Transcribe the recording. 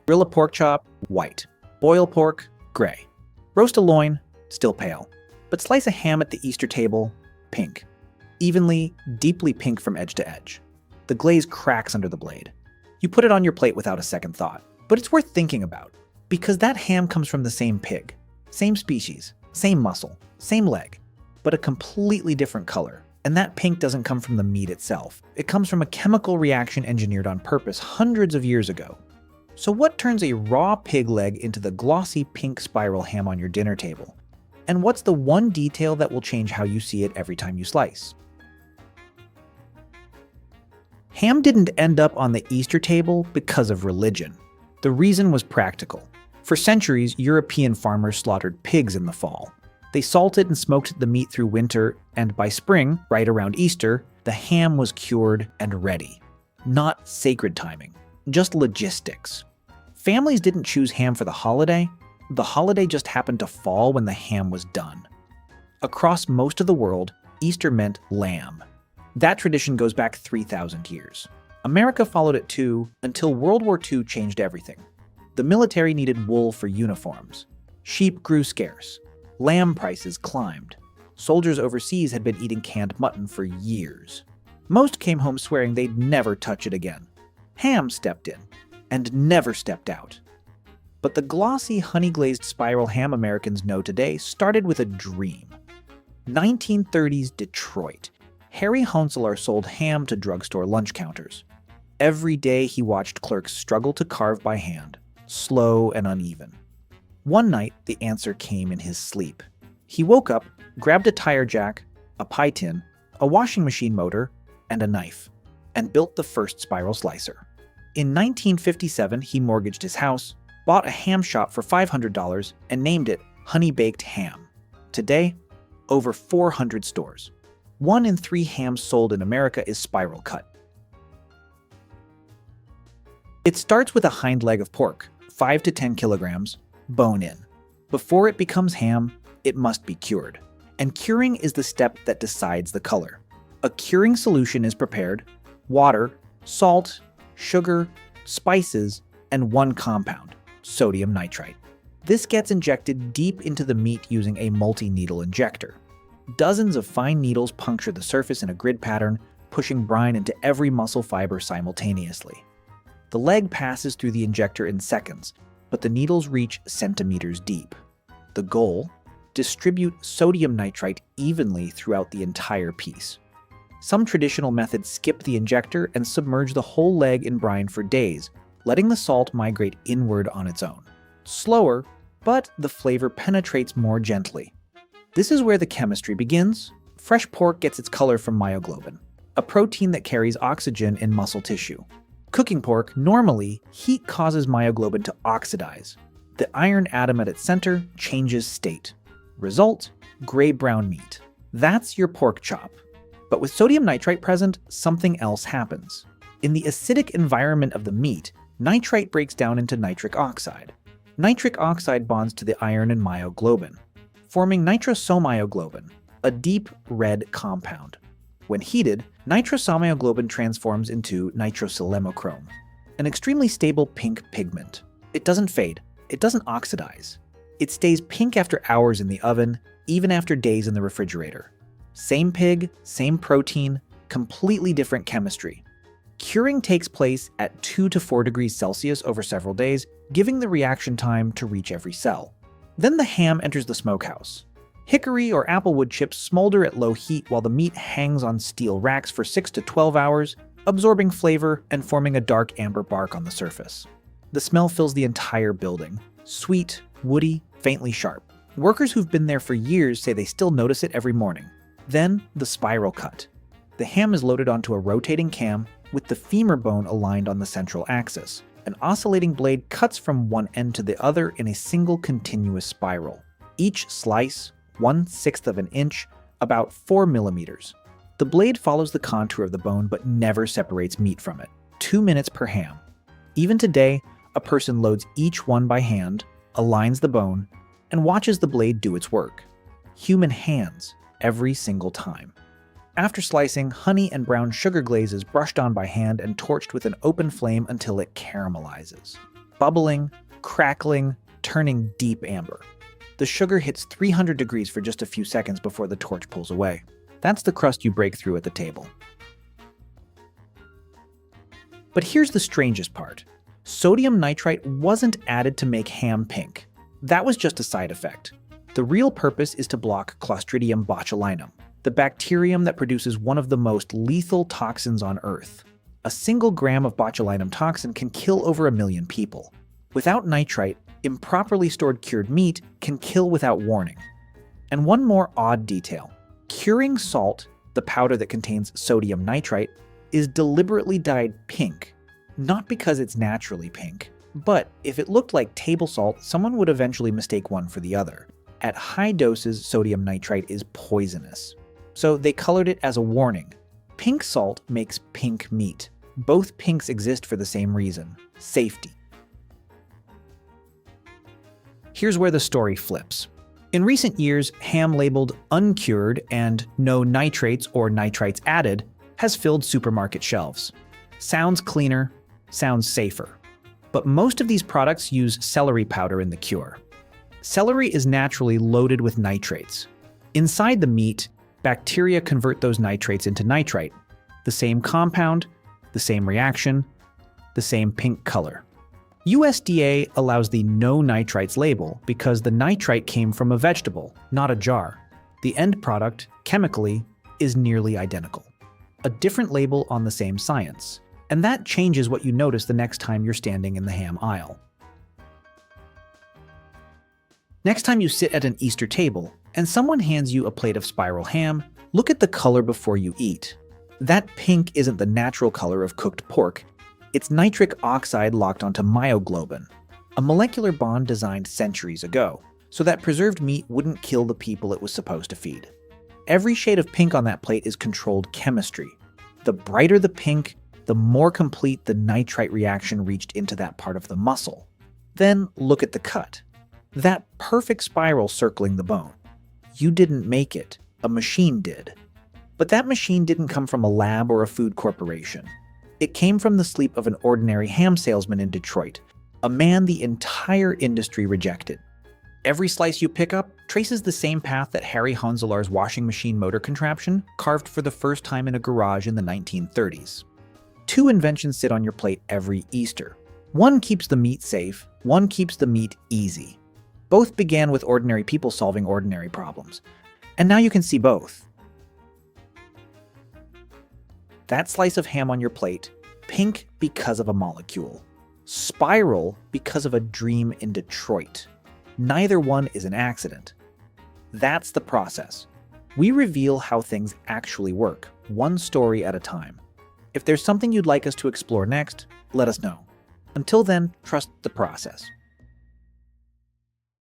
Grill a pork chop, white. Boil pork, gray. Roast a loin, still pale. But slice a ham at the Easter table, pink. Evenly, deeply pink from edge to edge. The glaze cracks under the blade. You put it on your plate without a second thought. But it's worth thinking about, because that ham comes from the same pig, same species, same muscle, same leg, but a completely different color. And that pink doesn't come from the meat itself. It comes from a chemical reaction engineered on purpose hundreds of years ago. So what turns a raw pig leg into the glossy pink spiral ham on your dinner table? And what's the one detail that will change how you see it every time you slice? Ham didn't end up on the Easter table because of religion. The reason was practical. For centuries, European farmers slaughtered pigs in the fall. They salted and smoked the meat through winter, and by spring, right around Easter, the ham was cured and ready. Not sacred timing, just logistics. Families didn't choose ham for the holiday just happened to fall when the ham was done. Across most of the world, Easter meant lamb. That tradition goes back 3,000 years. America followed it too, until World War II changed everything. The military needed wool for uniforms. Sheep grew scarce. Lamb prices climbed. Soldiers overseas had been eating canned mutton for years. Most came home swearing they'd never touch it again. Ham stepped in, and never stepped out. But the glossy, honey-glazed spiral ham Americans know today started with a dream. 1930s Detroit. Harry Honselaar sold ham to drugstore lunch counters. Every day he watched clerks struggle to carve by hand, slow and uneven. One night, the answer came in his sleep. He woke up, grabbed a tire jack, a pie tin, a washing machine motor, and a knife, and built the first spiral slicer. In 1957, he mortgaged his house, bought a ham shop for $500, and named it Honey Baked Ham. Today, over 400 stores. 1 in 3 hams sold in America is spiral cut. It starts with a hind leg of pork, 5 to 10 kilograms, bone in. Before it becomes ham, it must be cured. And curing is the step that decides the color. A curing solution is prepared: water, salt, sugar, spices, and one compound, sodium nitrite. This gets injected deep into the meat using a multi-needle injector. Dozens of fine needles puncture the surface in a grid pattern, pushing brine into every muscle fiber simultaneously. The leg passes through the injector in seconds, but the needles reach centimeters deep. The goal? Distribute sodium nitrite evenly throughout the entire piece. Some traditional methods skip the injector and submerge the whole leg in brine for days, letting the salt migrate inward on its own. Slower, but the flavor penetrates more gently. This is where the chemistry begins. Fresh pork gets its color from myoglobin, a protein that carries oxygen in muscle tissue. Cooking pork, normally, heat causes myoglobin to oxidize. The iron atom at its center changes state. Result: gray-brown meat. That's your pork chop. But with sodium nitrite present, something else happens. In the acidic environment of the meat, nitrite breaks down into nitric oxide. Nitric oxide bonds to the iron in myoglobin, forming nitrosomyoglobin, a deep red compound. When heated, nitrosomyoglobin transforms into nitroselemochrome, an extremely stable pink pigment. It doesn't fade. It doesn't oxidize. It stays pink after hours in the oven, even after days in the refrigerator. Same pig, same protein, completely different chemistry. Curing takes place at 2 to 4 degrees Celsius over several days, giving the reaction time to reach every cell. Then the ham enters the smokehouse. Hickory or applewood chips smolder at low heat while the meat hangs on steel racks for 6 to 12 hours, absorbing flavor and forming a dark amber bark on the surface. The smell fills the entire building. Sweet, woody, faintly sharp. Workers who've been there for years say they still notice it every morning. Then, the spiral cut. The ham is loaded onto a rotating cam with the femur bone aligned on the central axis. An oscillating blade cuts from one end to the other in a single continuous spiral. Each slice, 1/6 of an inch, about 4 millimeters. The blade follows the contour of the bone but never separates meat from it. 2 minutes per ham. Even today, a person loads each one by hand, aligns the bone, and watches the blade do its work. Human hands, every single time. After slicing, honey and brown sugar glaze is brushed on by hand and torched with an open flame until it caramelizes. bubbling, crackling, turning deep amber. The sugar hits 300 degrees for just a few seconds before the torch pulls away. That's the crust you break through at the table. But here's the strangest part. Sodium nitrite wasn't added to make ham pink. That was just a side effect. The real purpose is to block Clostridium botulinum, the bacterium that produces one of the most lethal toxins on Earth. A single gram of botulinum toxin can kill over 1 million people. Without nitrite, improperly stored cured meat can kill without warning. And one more odd detail. Curing salt, the powder that contains sodium nitrite, is deliberately dyed pink. Not because it's naturally pink, but if it looked like table salt, someone would eventually mistake one for the other. At high doses, sodium nitrite is poisonous. So they colored it as a warning. Pink salt makes pink meat. Both pinks exist for the same reason: safety. Here's where the story flips. In recent years, ham labeled uncured and no nitrates or nitrites added has filled supermarket shelves. Sounds cleaner, sounds safer. But most of these products use celery powder in the cure. Celery is naturally loaded with nitrates. Inside the meat, bacteria convert those nitrates into nitrite. The same compound, the same reaction, the same pink color. USDA allows the no nitrites label because the nitrite came from a vegetable, not a jar. The end product, chemically, is nearly identical. A different label on the same science. And that changes what you notice the next time you're standing in the ham aisle. Next time you sit at an Easter table and someone hands you a plate of spiral ham, look at the color before you eat. That pink isn't the natural color of cooked pork. It's nitric oxide locked onto myoglobin, a molecular bond designed centuries ago, so that preserved meat wouldn't kill the people it was supposed to feed. Every shade of pink on that plate is controlled chemistry. The brighter the pink, the more complete the nitrite reaction reached into that part of the muscle. Then look at the cut. That perfect spiral circling the bone. You didn't make it, a machine did. But that machine didn't come from a lab or a food corporation. It came from the sleep of an ordinary ham salesman in Detroit, a man the entire industry rejected. Every slice you pick up traces the same path that Harry Hanselar's washing machine motor contraption carved for the first time in a garage in the 1930s. 2 inventions sit on your plate every Easter. One keeps the meat safe, one keeps the meat easy. Both began with ordinary people solving ordinary problems. And now you can see both. That slice of ham on your plate, pink because of a molecule. Spiral because of a dream in Detroit. Neither one is an accident. That's the process. We reveal how things actually work, one story at a time. If there's something you'd like us to explore next, let us know. Until then, trust the process.